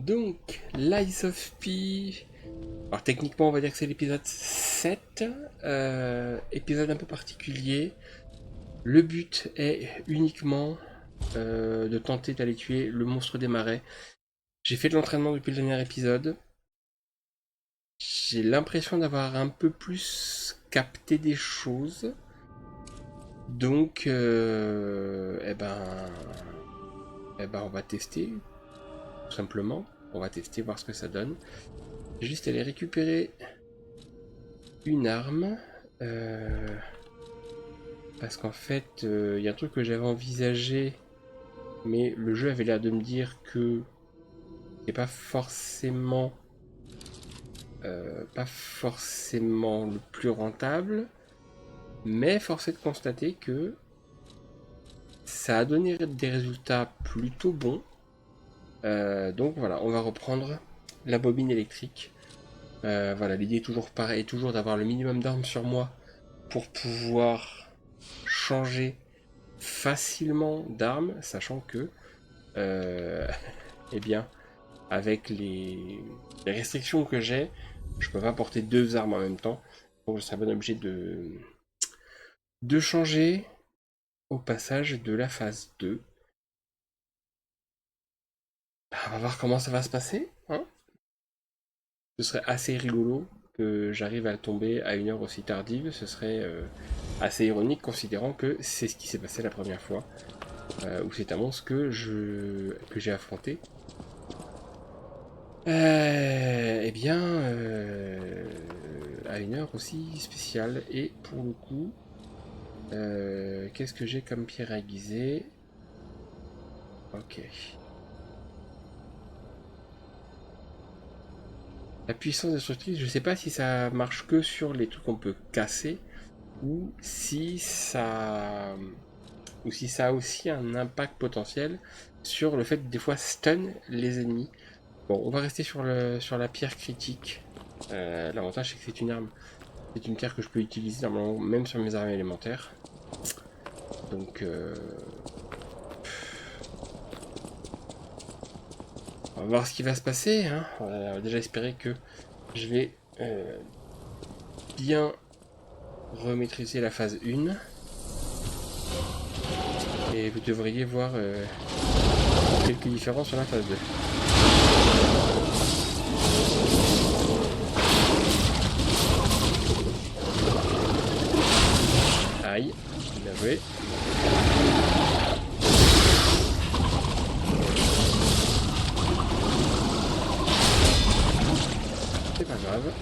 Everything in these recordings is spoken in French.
Donc, Lies of P. Alors, techniquement, on va dire que c'est l'épisode 7. Épisode un peu particulier. Le but est uniquement de tenter d'aller tuer le monstre des marais. J'ai fait de l'entraînement depuis le dernier épisode. J'ai l'impression d'avoir un peu plus capté des choses. Donc, on va tester, tout simplement. On va tester, voir ce que ça donne. J'ai juste aller récupérer une arme. Parce qu'en fait, il y a un truc que j'avais envisagé, mais le jeu avait l'air de me dire que c'est pas forcément le plus rentable, mais force est de constater que ça a donné des résultats plutôt bons. Donc voilà, on va reprendre la bobine électrique. Voilà, l'idée est toujours pareil, toujours d'avoir le minimum d'armes sur moi pour pouvoir changer facilement d'armes, sachant que eh bien, avec les restrictions que j'ai, je peux pas porter deux armes en même temps. Donc je serais bien obligé de changer au passage de la phase 2. On va voir comment ça va se passer. Hein, ce serait assez rigolo que j'arrive à tomber à une heure aussi tardive. Ce serait assez ironique considérant que c'est ce qui s'est passé la première fois. Où c'est un monstre que j'ai affronté. À une heure aussi spéciale. Et pour le coup, qu'est-ce que j'ai comme pierre aiguisée? Ok. La puissance destructrice, je sais pas si ça marche que sur les trucs qu'on peut casser ou si ça a aussi un impact potentiel sur le fait de des fois stun les ennemis. Bon, on va rester sur la pierre critique. L'avantage c'est que c'est une arme. C'est une pierre que je peux utiliser normalement même sur mes armes élémentaires. Donc on va voir ce qui va se passer. Hein. On va déjà espérer que je vais bien remaîtriser la phase 1. Et vous devriez voir quelques différences sur la phase 2. Aïe, bien joué. C'est pas grave.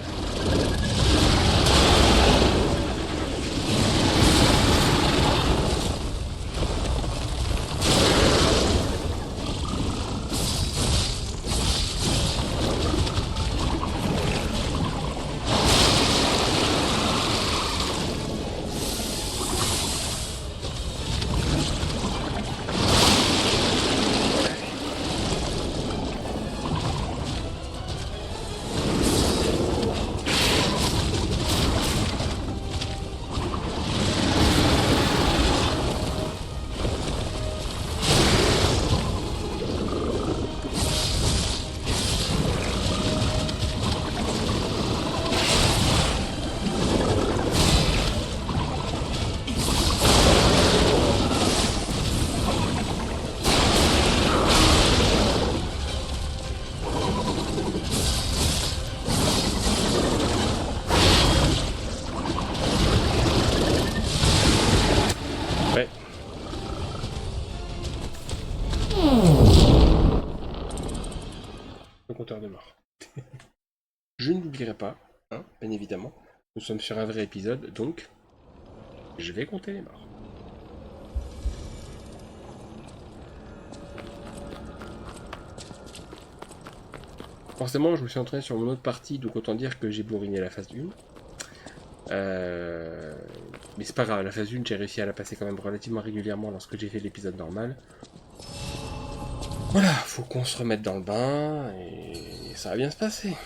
Ouais. Le compteur de mort. Je ne l'oublierai pas, hein, bien évidemment. Nous sommes sur un vrai épisode, donc je vais compter les morts. Forcément, je me suis entraîné sur mon autre partie, donc autant dire que j'ai bourriné la phase 1. Mais c'est pas grave, la phase 1, j'ai réussi à la passer quand même relativement régulièrement lorsque j'ai fait l'épisode normal. Voilà, faut qu'on se remette dans le bain, et ça va bien se passer.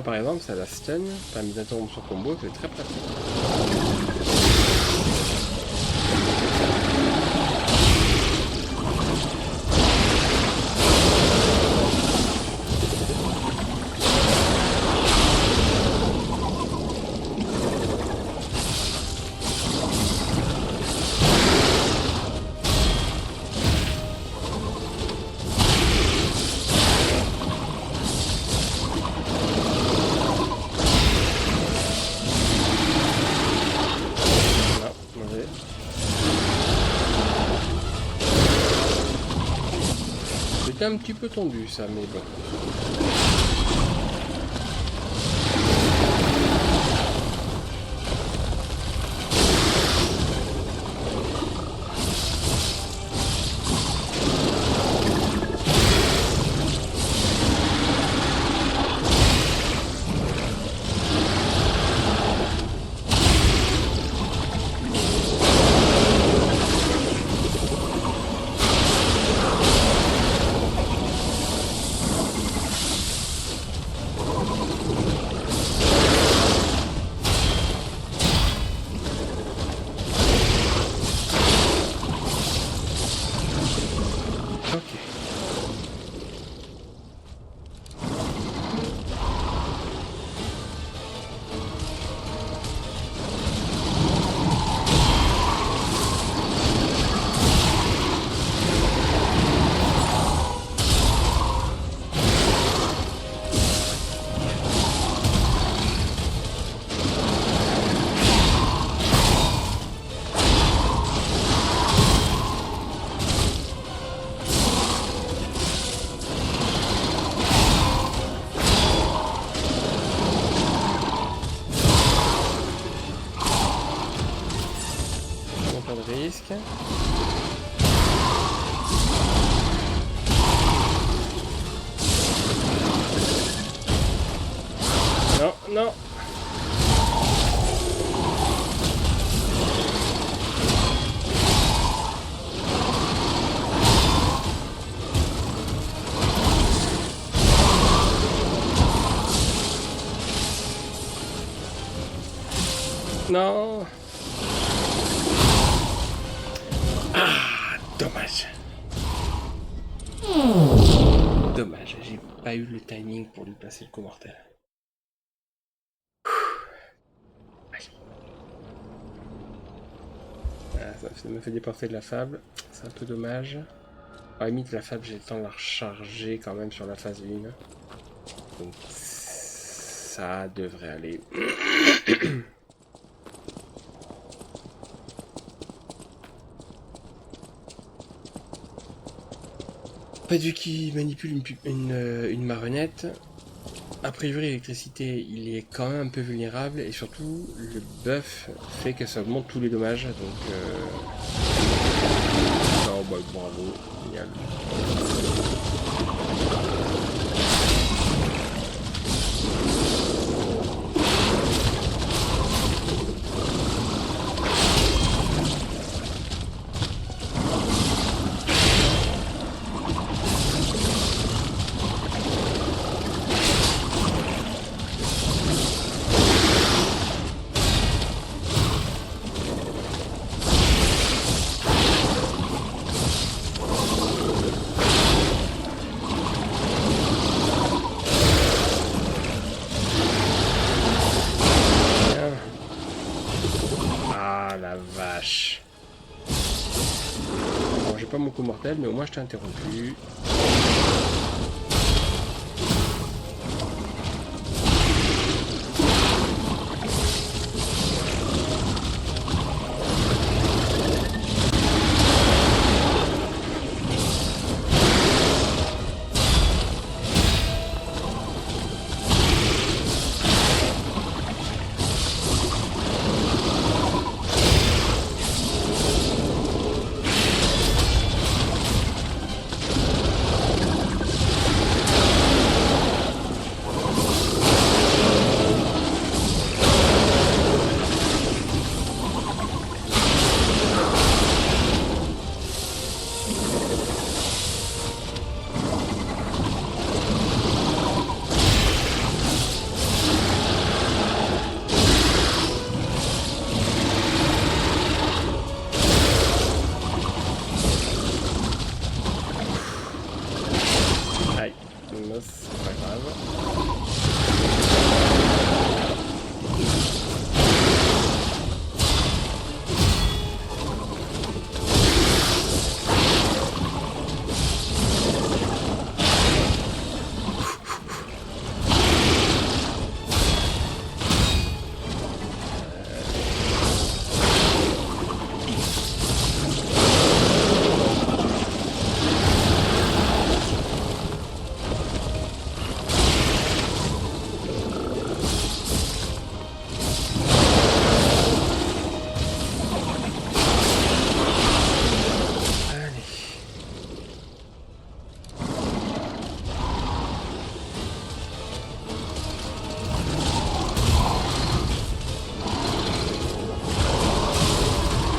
par exemple, ça la stun, t'as mis d'interruption combo, c'est très pratique. C'était un petit peu tendu ça, mais bon. Risque. Non, non. Non. Dommage. Dommage, j'ai pas eu le timing pour lui placer le coup mortel. Ah, ça me fait déporter de la fable, c'est un peu dommage. À la limite, la fable, j'ai le temps de la recharger quand même sur la phase 1. Donc ça devrait aller. Pas du qui manipule une marionnette. A priori, l'électricité, il est quand même un peu vulnérable et surtout, le buff fait que ça augmente tous les dommages. Donc, non, bah, bravo, génial. Bon, j'ai pas mon coup mortel, mais au moins je t'ai interrompu. ça c'est pas grave.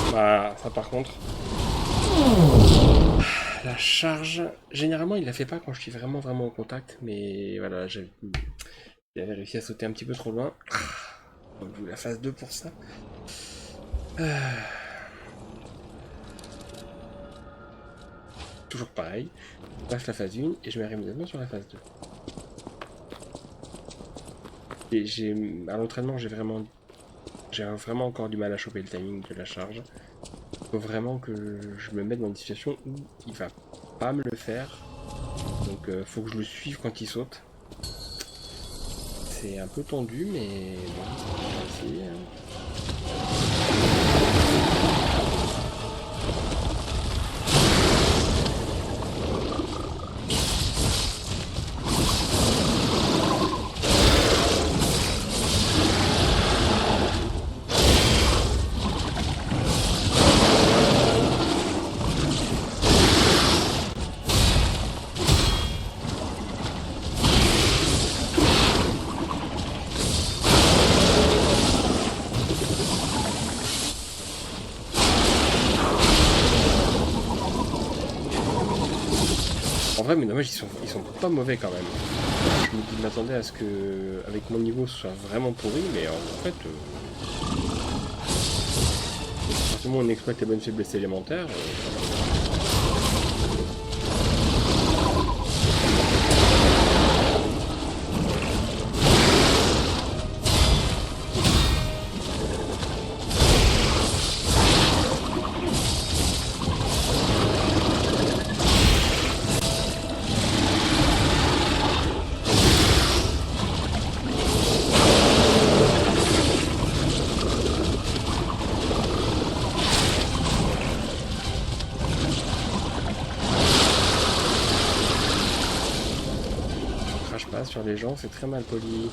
Voilà, ça par contre. La charge, généralement il la fait pas quand je suis vraiment au contact, mais voilà, j'avais réussi à sauter un petit peu trop loin. Donc je la phase 2 pour ça. Toujours pareil, je passe la phase 1 et je mets immédiatement sur la phase 2. Et à l'entraînement j'ai vraiment encore du mal à choper le timing de la charge. Faut vraiment que je me mette dans une situation où il va pas me le faire. Donc faut que je le suive quand il saute. C'est un peu tendu mais bon, on va essayer. En vrai, mes dommages ils sont pas mauvais quand même. Je m'attendais à ce que, avec mon niveau, ce soit vraiment pourri, mais en fait, tout le monde exploite les bonnes faiblesses élémentaires. Sur les gens, c'est très mal poli.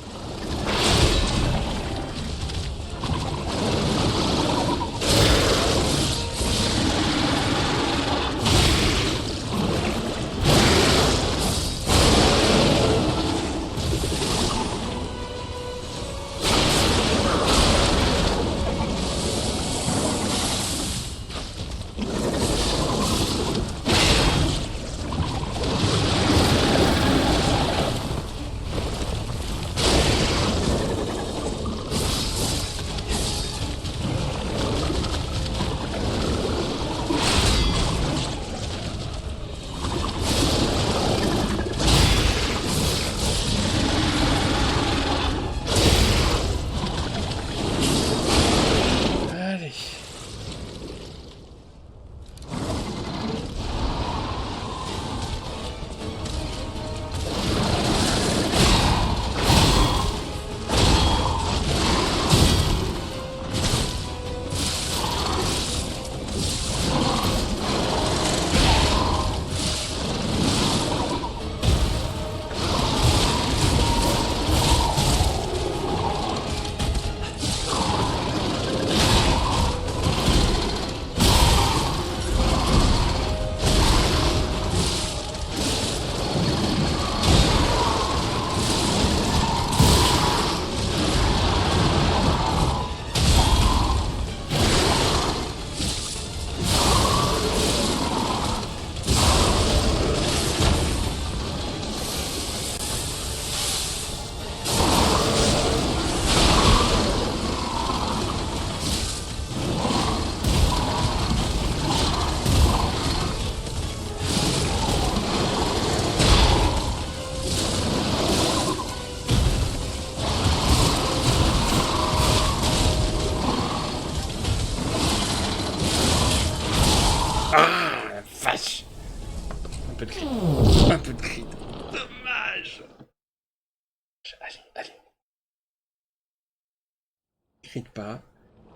mérite pas,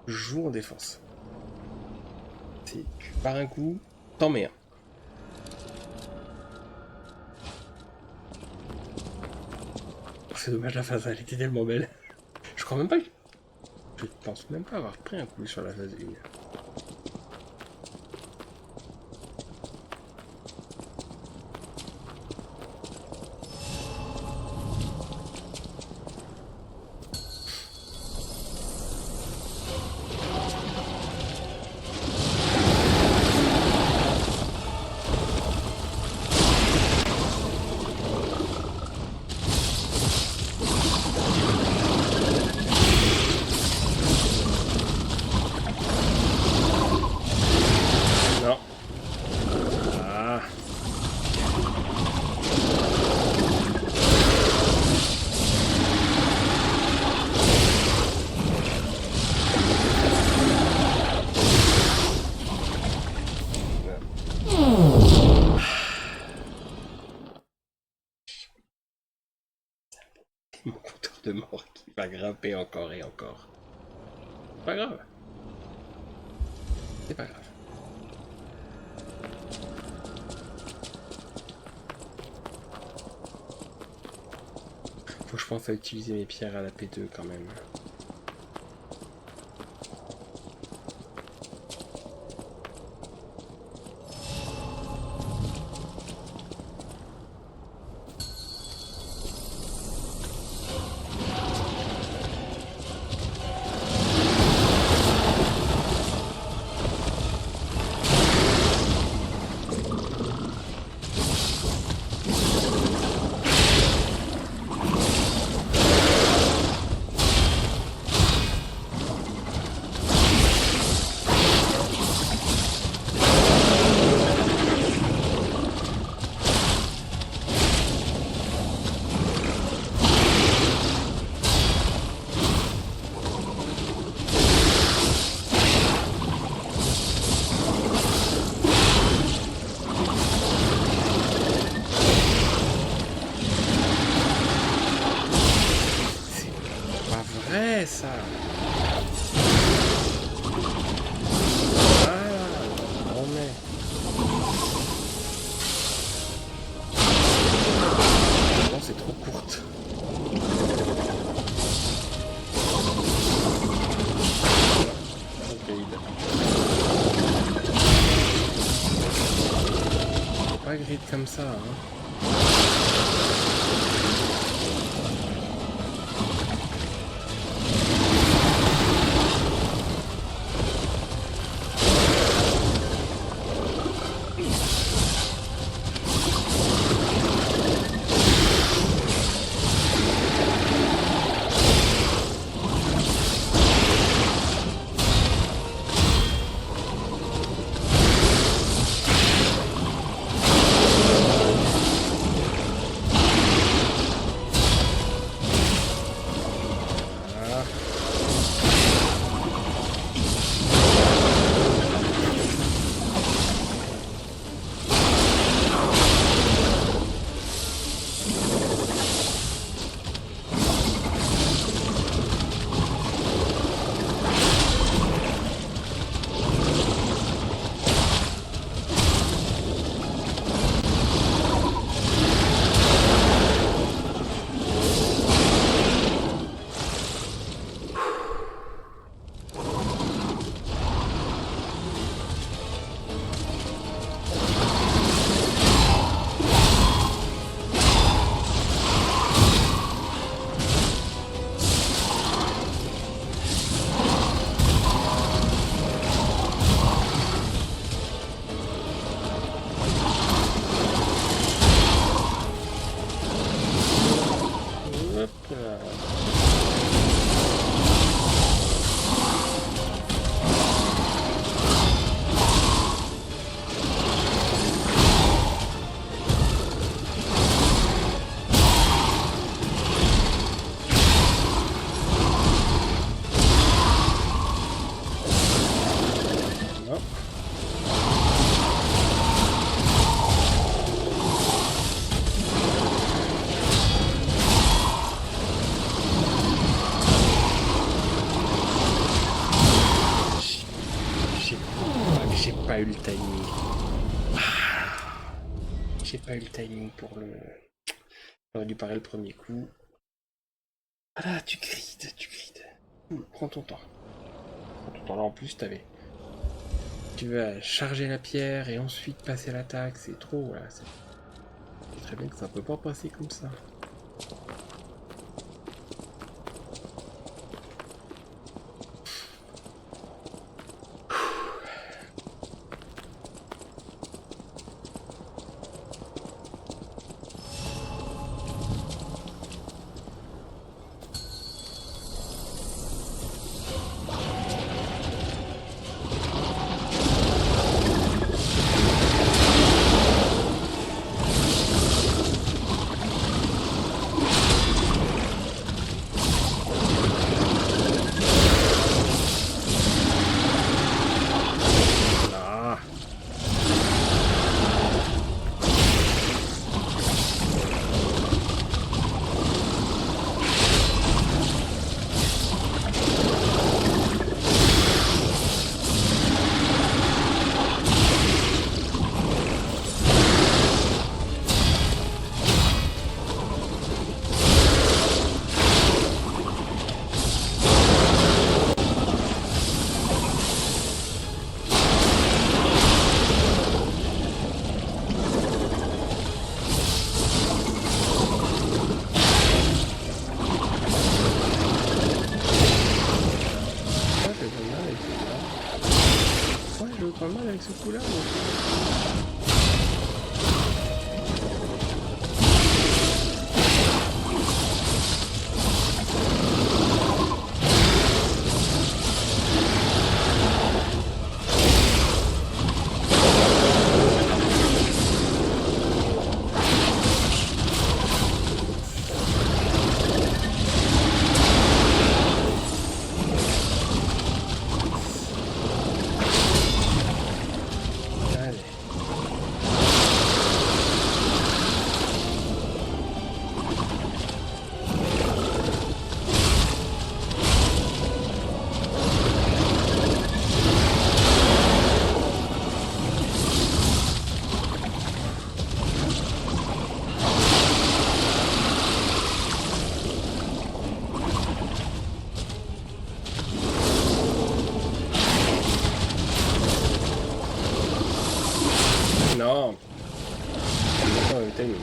joue en défense. Si tu pars un coup, t'en mets un. C'est dommage, la phase, elle était tellement belle. Je crois même pas que... Je pense même pas avoir pris un coup sur la phase 1. Non. Ah. Mon compteur de mort qui va grimper encore et encore. Pas grave. C'est pas grave. Faut que je pense à utiliser mes pierres à la P2 quand même. Ouais, ça. Voilà, on met. Non, c'est trop courte. Faut pas grid comme ça, hein. pas eu le timing. J'ai pas eu le timing pour le... J'aurais dû parer le premier coup. Voilà, tu grides, tu grides. Cool, prends ton temps. Prends ton temps. Là en plus, tu vas charger la pierre et ensuite passer l'attaque, c'est trop, voilà. C'est très bien que ça peut pas passer comme ça. Pas mal avec ce coup là. Non. Oh, le timing.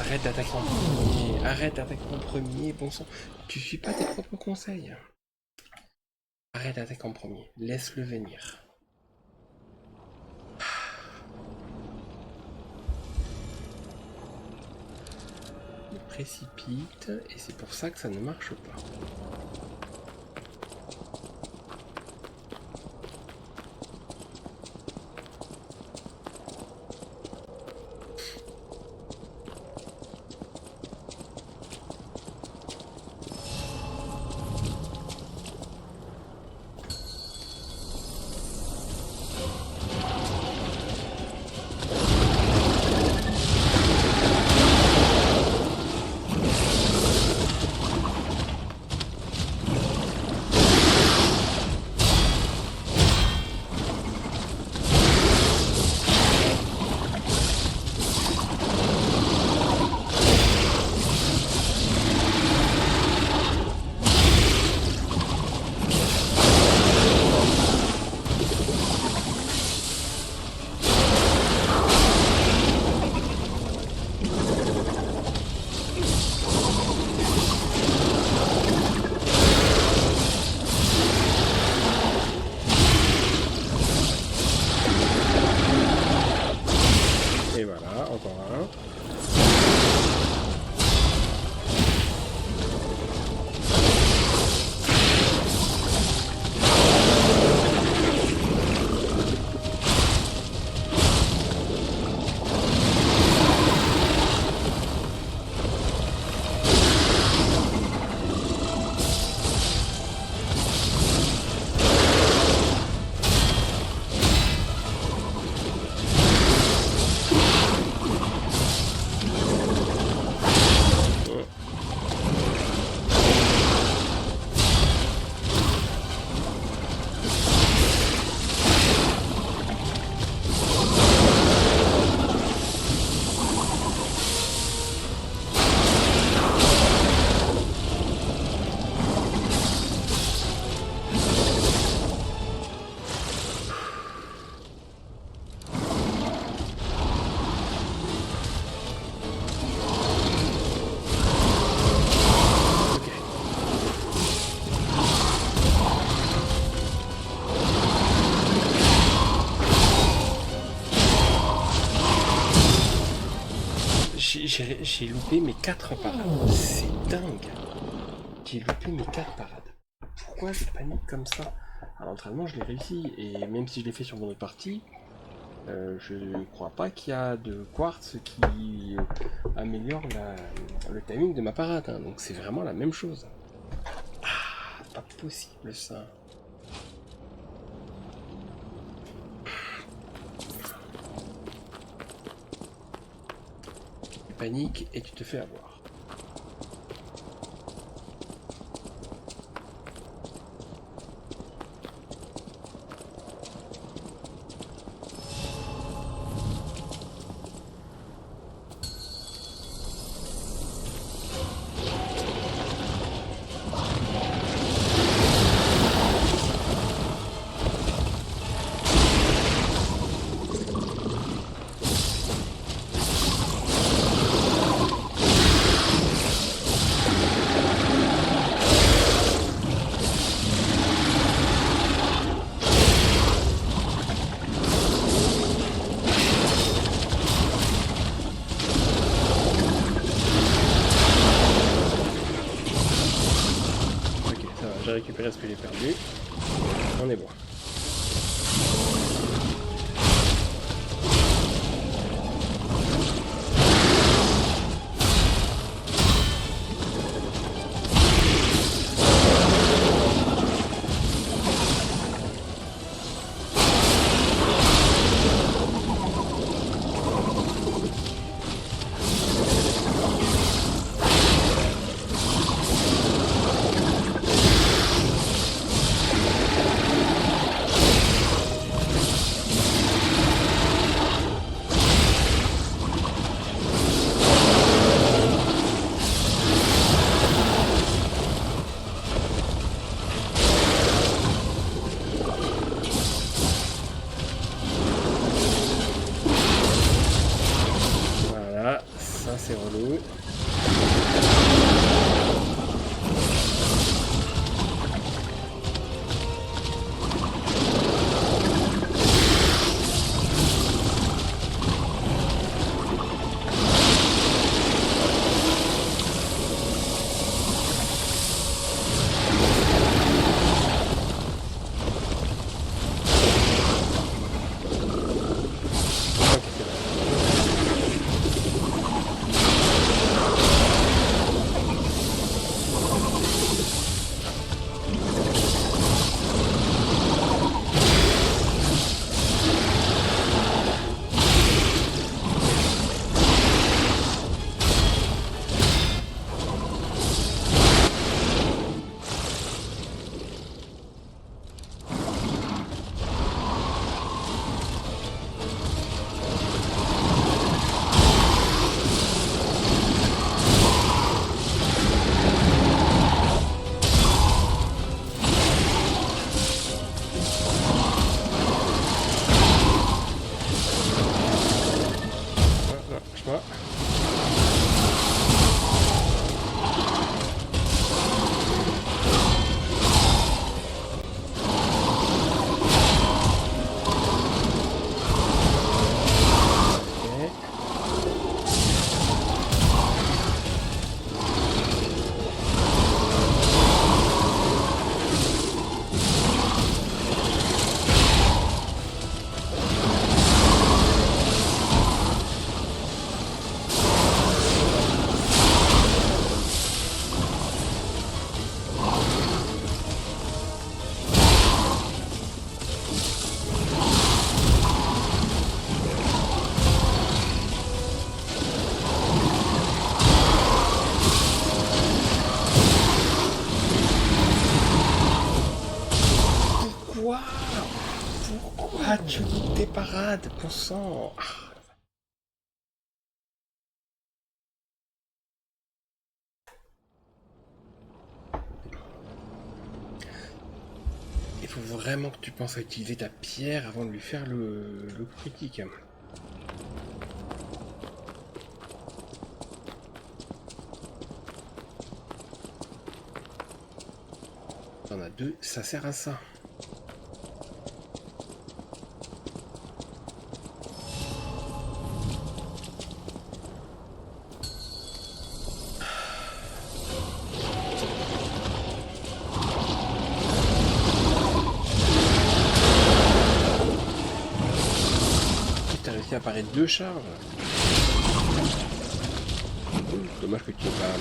Arrête d'attaquer en premier, arrête d'attaquer en premier, bon sang, tu suis pas tes propres conseils. Arrête d'attaquer en premier, laisse-le venir. Il précipite, et c'est pour ça que ça ne marche pas. encore un. J'ai loupé mes 4 parades. C'est dingue. J'ai loupé mes 4 parades. Pourquoi je panique comme ça? À l'entraînement, je l'ai réussi. Et même si je l'ai fait sur mon autre partie, je ne crois pas qu'il y a de quartz qui améliore le timing de ma parade. Hein. Donc c'est vraiment la même chose. Ah, pas possible ça. Tu paniques et tu te fais avoir. J'ai récupéré ce que j'ai perdu. On est bon. C'est relou. malade, bon sang. Il faut vraiment que tu penses à utiliser ta pierre avant de lui faire le critique. T'en as deux, ça sert à ça. T'as réussi à parer deux charges. Dommage que tu aies pas.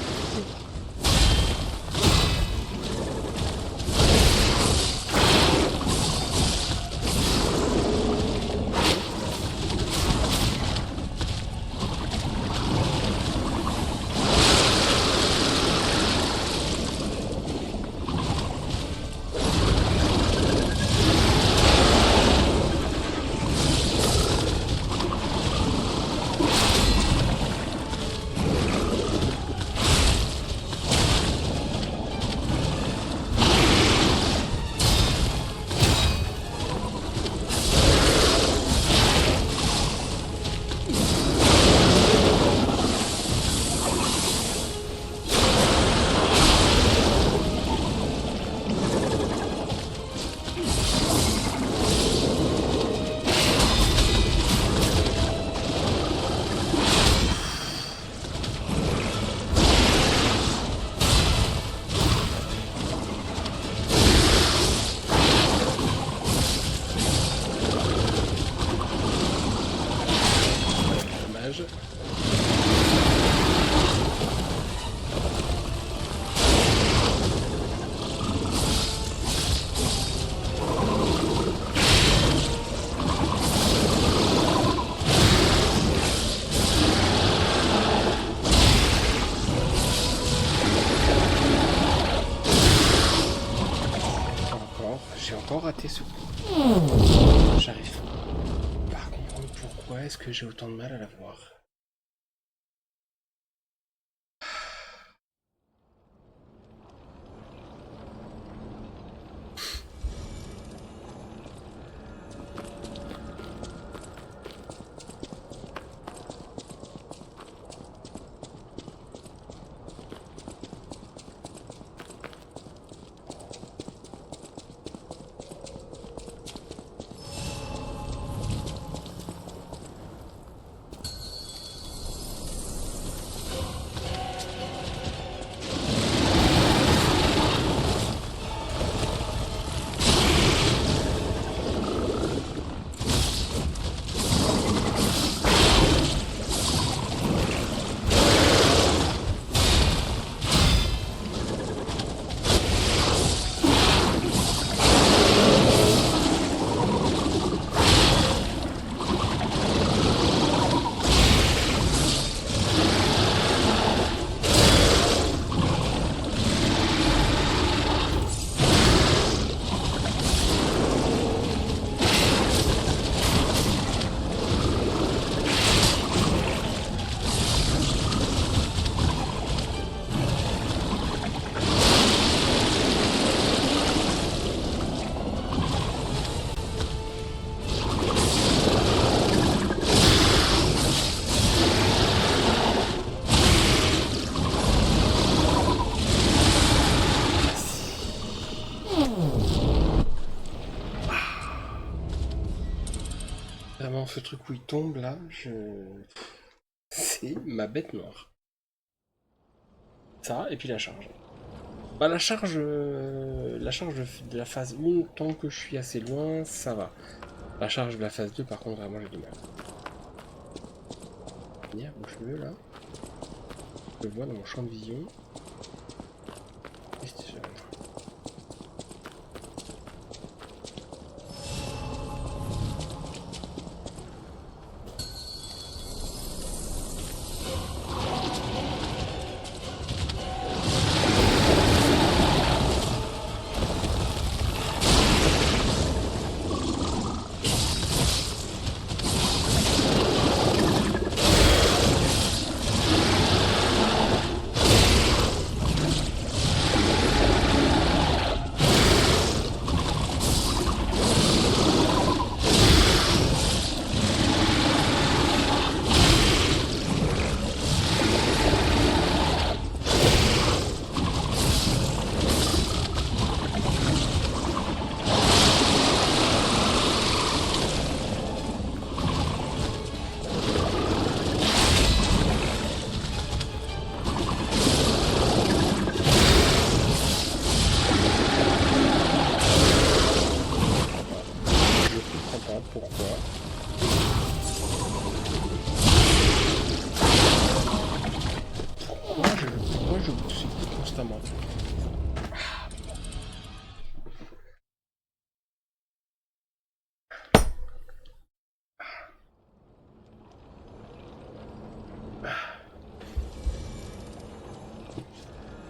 J'ai encore raté ce coup. J'arrive pas à comprendre pourquoi est-ce que j'ai autant de mal à la voir. Vraiment, ce truc où il tombe là, c'est ma bête noire. Ça, et puis la charge. Bah, la charge de la phase 1, tant que je suis assez loin, ça va. La charge de la phase 2, par contre, vraiment, j'ai du mal. Venir, bouge-le là. Je le vois dans mon champ de vision.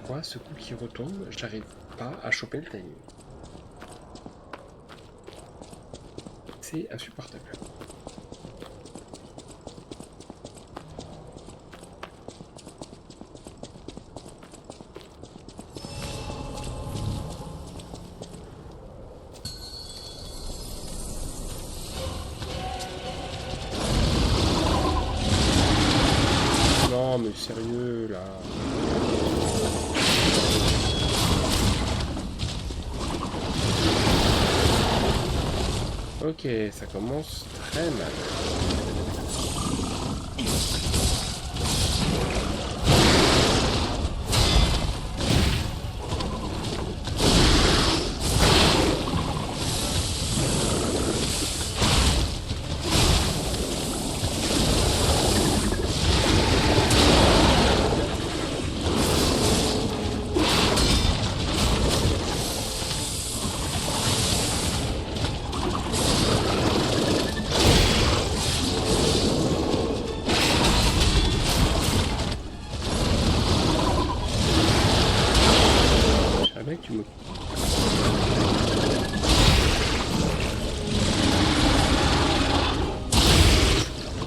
pourquoi ce coup qui retombe, j'arrive pas à choper le timing. C'est insupportable. Non mais sérieux là. Ok, ça commence très mal. Tu me...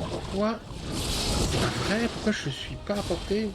Pourquoi? C'est pas vrai, pourquoi je suis pas à portée?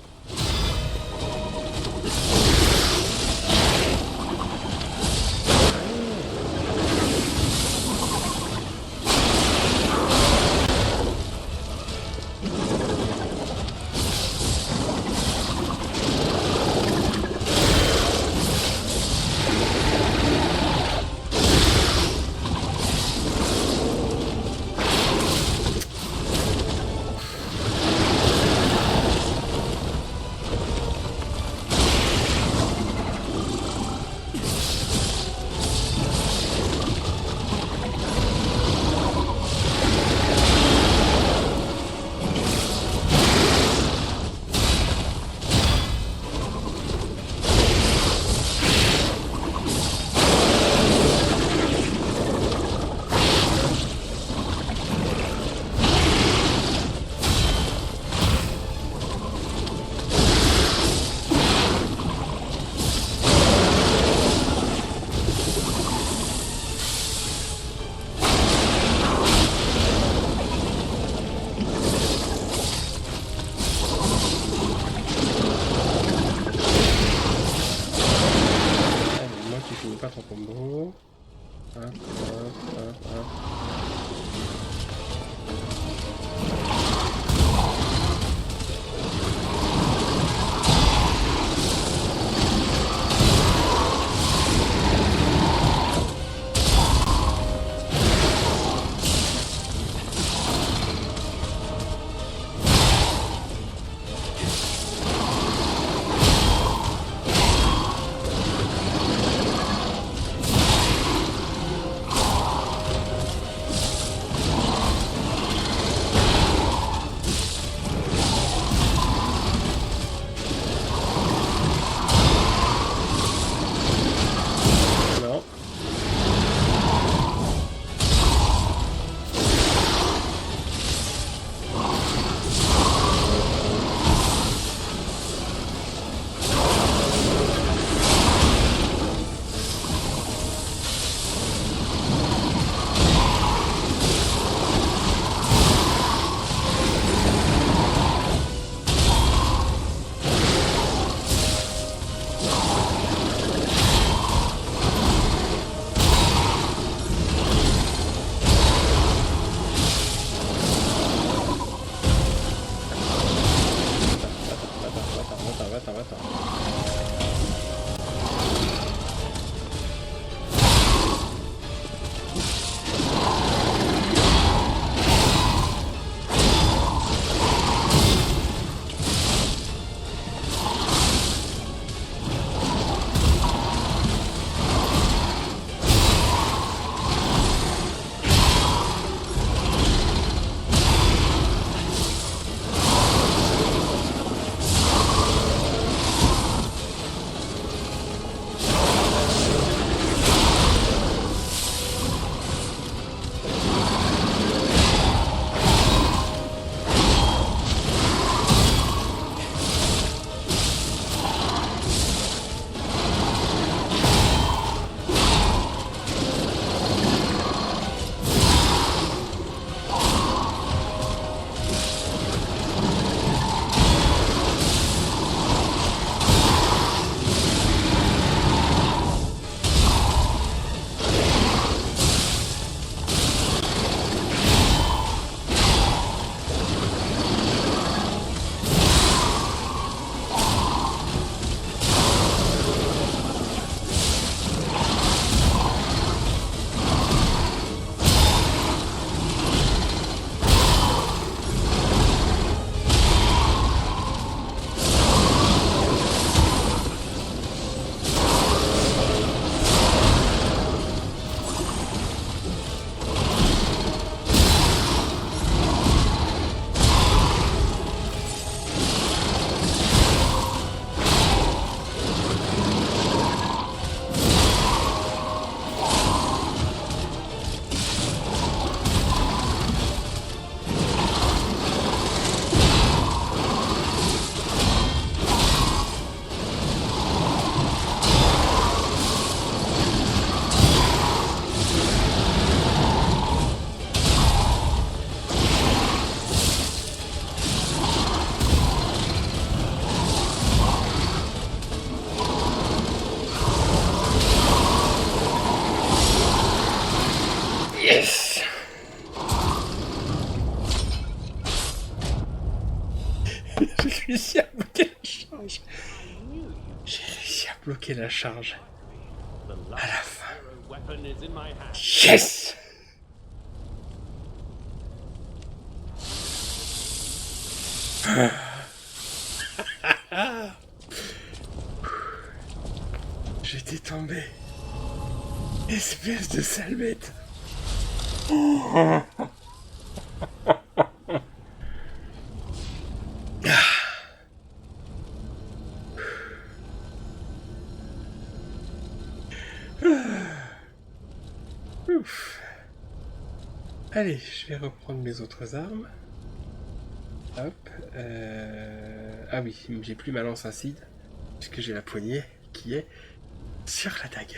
Pas ton combo. Hop, hop, hop, hop. J'ai réussi à bloquer la charge. J'ai réussi à bloquer la charge. À la fin. Yes! J'étais tombé. Espèce de sale bête. Ouf. Allez, je vais reprendre mes autres armes. Hop. Ah oui, j'ai plus ma lance acide, puisque j'ai la poignée qui est sur la dague.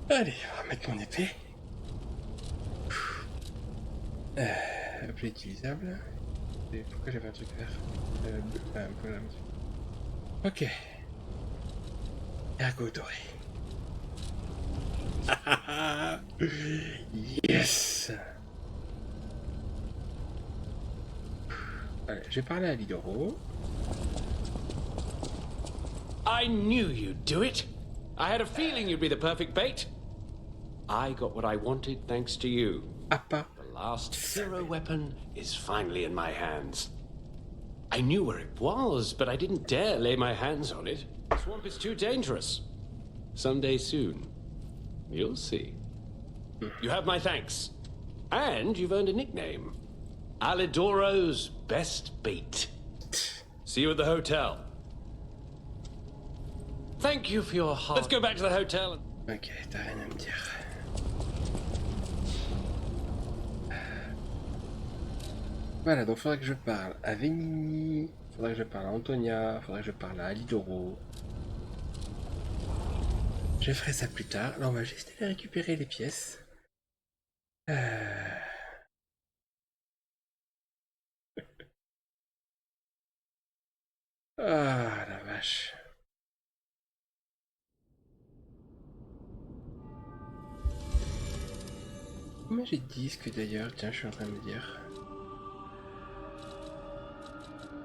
Allez, on va mettre mon épée. Appelé utilisable. Et pourquoi j'avais un truc vert voilà. Ok. Ergot doré. Yes. Allez, j'ai parlé à Lidoro. I knew you'd do it. I had a feeling you'd be the perfect bait. I got what I wanted thanks to you. Appa. The last hero weapon is finally in my hands. I knew where it was, but I didn't dare lay my hands on it. The swamp is too dangerous. Someday soon, you'll see. You have my thanks. And you've earned a nickname. Alidoro's best bait. See you at the hotel. Thank you for your heart. Let's go back to the hotel. Ok, t'as rien à me dire. Voilà, donc faudrait que je parle à Venigni, faudrait que je parle à Antonia, faudrait que je parle à Alidoro. Je ferai ça plus tard. Là, on va juste aller récupérer les pièces. Ah, la vache. Combien j'ai de disques d'ailleurs? Tiens, je suis en train de me dire.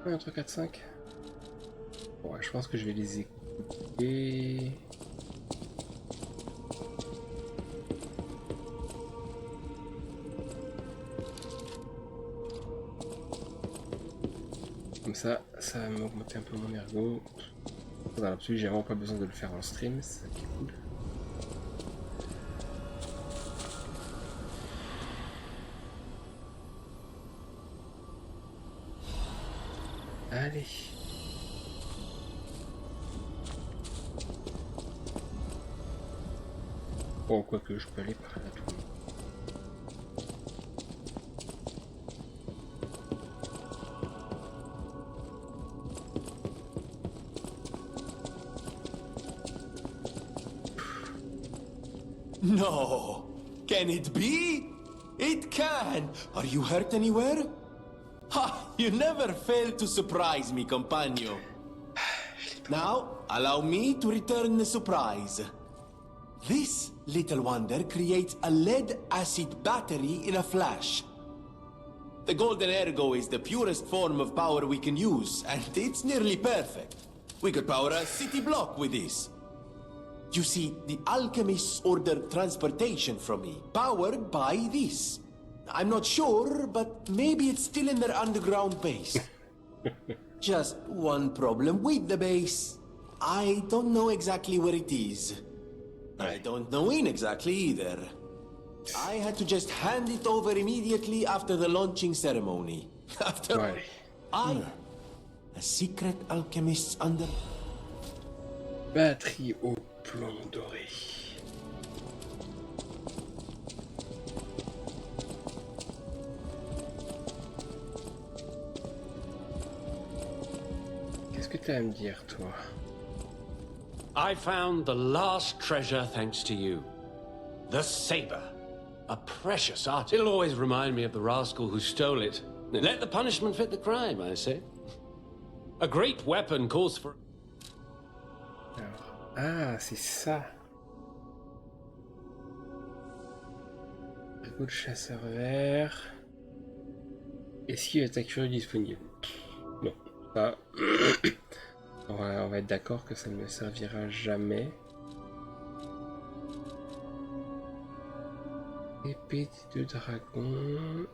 1, 3, 4, 5. Ouais, je pense que je vais les écouter. Comme ça va m'augmenter un peu mon ergo. Dans l'absolu, j'ai vraiment pas besoin de le faire en stream, c'est ça qui est cool. Allez. Bon, quoique je peux aller par là tout. No! Can it be? It can! Are you hurt anywhere? Ha! You never fail to surprise me, compagno. Now, allow me to return the surprise. This little wonder creates a lead-acid battery in a flash. The Golden Ergo is the purest form of power we can use, and it's nearly perfect. We could power a city block with this. You see, the alchemists ordered transportation from me, powered by this. I'm not sure, but maybe it's still in their underground base. Just one problem with the base. I don't know exactly where it is. I don't know when exactly either. I had to just hand it over immediately after the launching ceremony. After all, a secret alchemist under... Batterie au plomb doré. Qu'est-ce que t'as à me dire, toi? I found the last treasure thanks to you. The saber. A precious art. It'll always remind me of the rascal who stole it. Let the punishment fit the crime, I say. A great weapon calls for... Ah, c'est ça. Dragon de chasseur vert. Esquive attaque furie disponible. Non, ça. On va être d'accord que ça ne me servira jamais. Épée de dragon.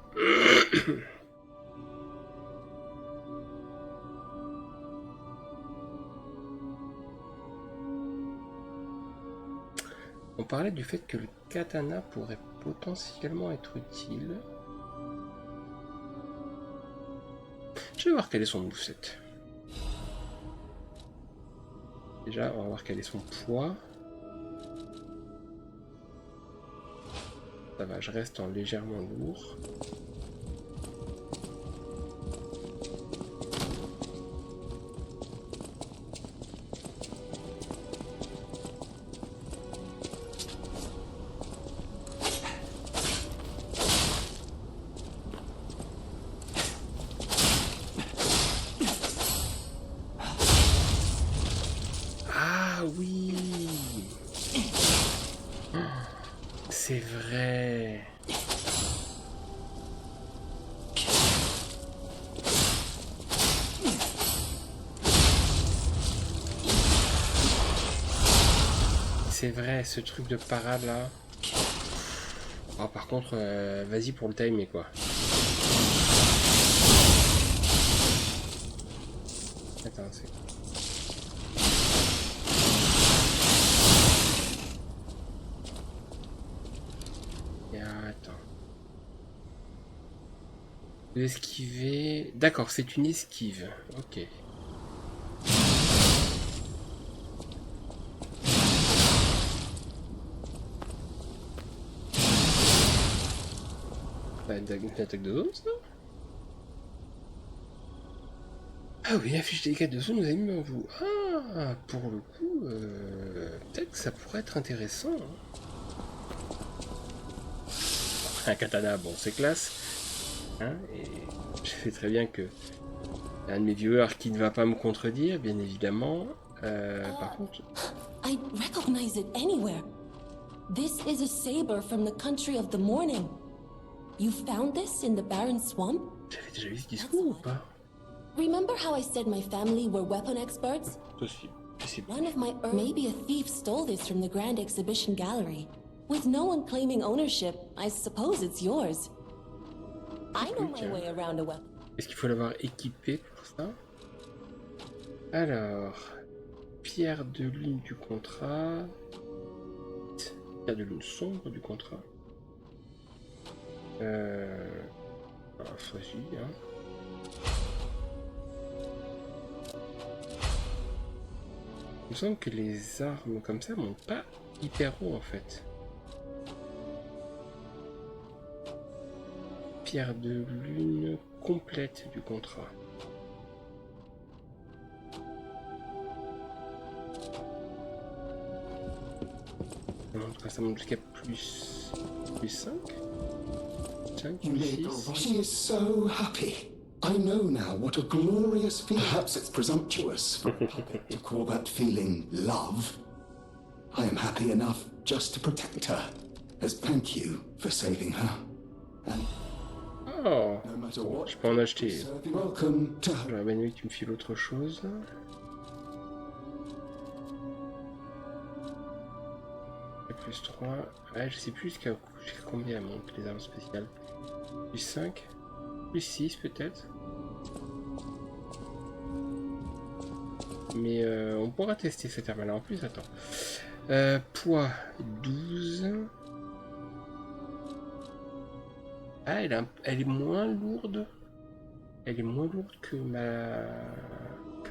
On parlait du fait que le katana pourrait potentiellement être utile. Je vais voir quel est son moveset. Déjà, on va voir quel est son poids. Ça va, je reste en légèrement lourd. Ah oui! C'est vrai. C'est vrai, ce truc de parade là. Oh, par contre, vas-y pour le timer quoi. Attends, c'est... Attends. Esquiver... D'accord, c'est une esquive. Ok. Une attaque de zone, ça? Ah oui, la fiche délicate de zone nous a mis en vous. Ah, pour le coup, peut-être que ça pourrait être intéressant. Un katana, bon, c'est classe. Hein, et je sais très bien que un de mes viewers qui ne va pas me contredire, bien évidemment. Par contre... I recognize it anywhere. This is a saber from the country of the morning. You found this in the barren swamp? J'avais déjà vu ce discours ou pas? Remember how I said my family were weapon experts? Possible. Je sais pas. One of my maybe a thief stole this from the Grand Exhibition Gallery. With no one claiming ownership, I suppose it's yours. I know my way around a weapon. Est-ce qu'il faut l'avoir équipé pour ça? Alors, pierre de lune du contrat. Pierre de lune sombre du contrat. Choisis, hein. Il me semble que les armes comme ça montent pas hyper haut en fait. Pierre de lune complète du contrat. Ça monte jusqu'à plus 5 5 plus 6. She is so happy. I know now what a glorious feeling. Perhaps it's presumptuous for a puppet to call that feeling love. I am happy enough just to protect her, as thank you for saving her. And Oh, no matter what, je peux en acheter. serve you welcome to her. J'aurais bien aimé que tu me files autre chose. Plus 3. Ouais, je sais plus jusqu'à combien elles montent les armes spéciales. Plus 5. Plus 6 peut-être. Mais on pourra tester cette arme là en plus. Attends. Poids 12. Ah, elle est moins lourde. Elle est moins lourde que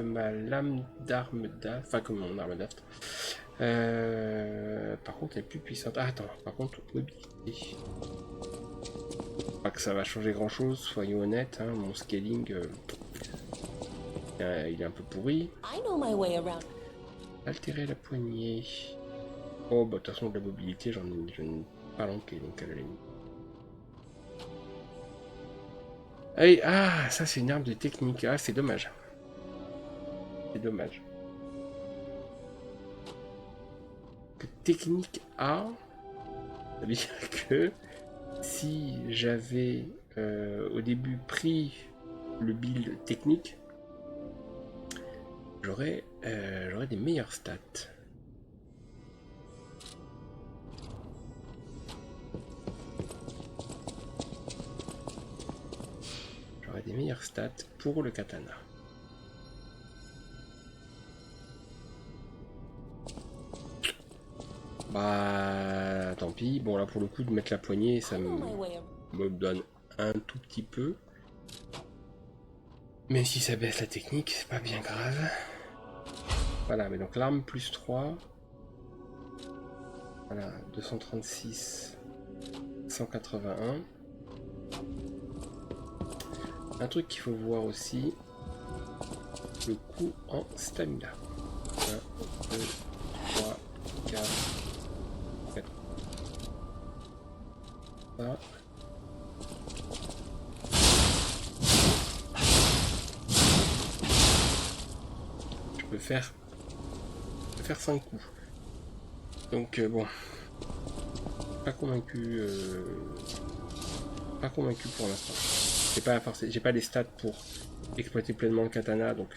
ma lame d'arme d'aft. Enfin, que mon arme d'aft. Par contre, elle est plus puissante. Ah, attends, par contre, mobilité. Pas que ça va changer grand chose, soyons honnêtes. Hein, mon scaling, il est un peu pourri. I know my way around. Altérer la poignée. Oh, bah, de toute façon, de la mobilité, j'en ai pas manqué, donc à la limite. Allez, ah, ça, c'est une arme de technique. Ah, c'est dommage. C'est dommage. Technique A, ça veut dire que si j'avais au début pris le build technique, j'aurais des meilleures stats. J'aurais des meilleures stats pour le katana. Bah tant pis, bon là pour le coup de mettre la poignée ça me donne un tout petit peu. Même si ça baisse la technique, c'est pas bien grave. Voilà, mais donc l'arme plus 3. Voilà, 236, 181. Un truc qu'il faut voir aussi, le coup en stamina. 1, 2, 3, 4. Ça. Je peux faire 5 coups. Donc bon, pas convaincu pour l'instant. J'ai pas les stats pour exploiter pleinement le katana, donc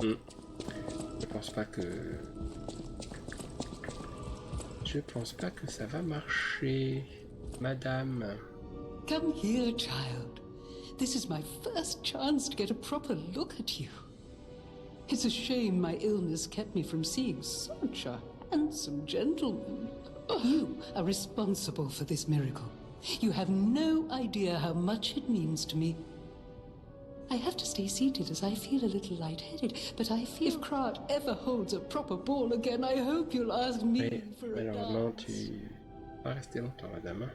je pense pas que ça va marcher. Madame. Come here, child. This is my first chance to get a proper look at you. It's a shame my illness kept me from seeing such a handsome gentleman. You are responsible for this miracle. You have no idea how much it means to me. I have to stay seated as I feel a little lightheaded, but I feel if Krat ever holds a proper ball again, I hope you'll ask me Oui, for a malheureusement, dance. tu vas rester longtemps, madame.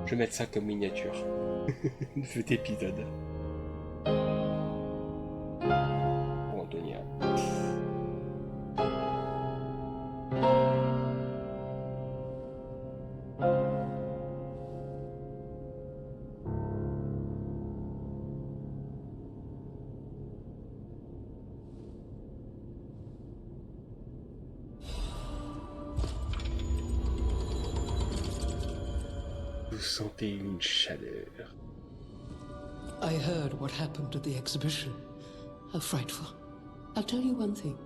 Je vais mettre ça comme miniature de cet épisode. Pour Antonia. Vous sentez une chaleur. I heard what happened at the exhibition. How frightful. I'll tell you one thing.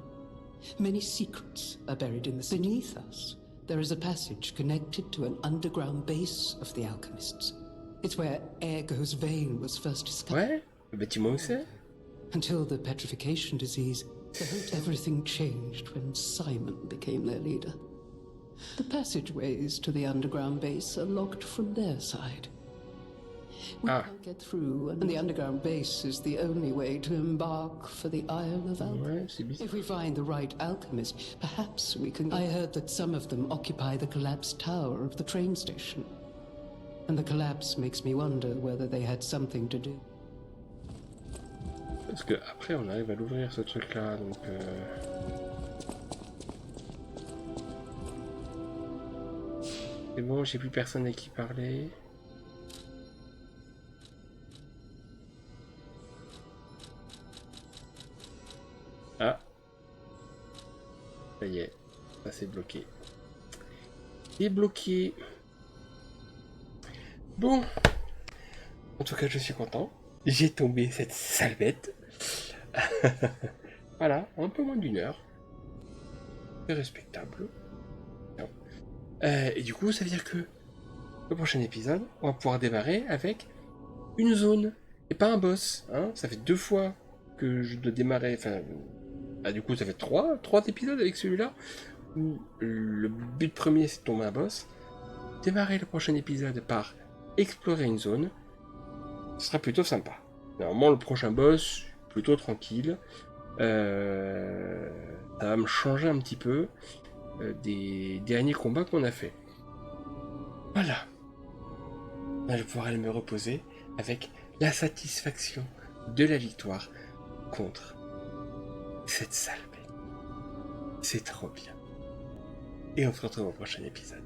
Many secrets are buried in the city. Beneath us, there is a passage connected to an underground base of the alchemists. It's where Ergo's vein was first discovered. Ouais, le bâtiment où c'est? Until the petrification disease, everything changed when Simon became their leader. The passageways to the underground base are locked from their side. We can't get through, and the underground base is the only way to embark for the Isle of Alchemy. Ouais, c'est bizarre. If we find the right alchemist, perhaps we can... I heard that some of them occupy the collapsed tower of the train station. And the collapse makes me wonder whether they had something to do. Parce que après on arrive à l'ouvrir ce truc là, donc c'est bon, j'ai plus personne à qui parler. Ah, ça y est, ça c'est bloqué. C'est bloqué. Bon, en tout cas je suis content. J'ai tombé cette sale bête. Voilà, un peu moins d'une heure. C'est respectable. Et du coup, ça veut dire que le prochain épisode, on va pouvoir démarrer avec une zone et pas un boss. Hein. Ça fait 2 fois que je dois démarrer. Enfin, du coup, ça fait 3 épisodes avec celui-là. Où le but premier, c'est de tomber un boss. Démarrer le prochain épisode par explorer une zone. Ce sera plutôt sympa. Normalement, le prochain boss, plutôt tranquille. Ça va me changer un petit peu des derniers combats qu'on a fait. Voilà. Là, je vais pouvoir aller me reposer avec la satisfaction de la victoire contre cette sale bête. C'est trop bien. Et on se retrouve au prochain épisode.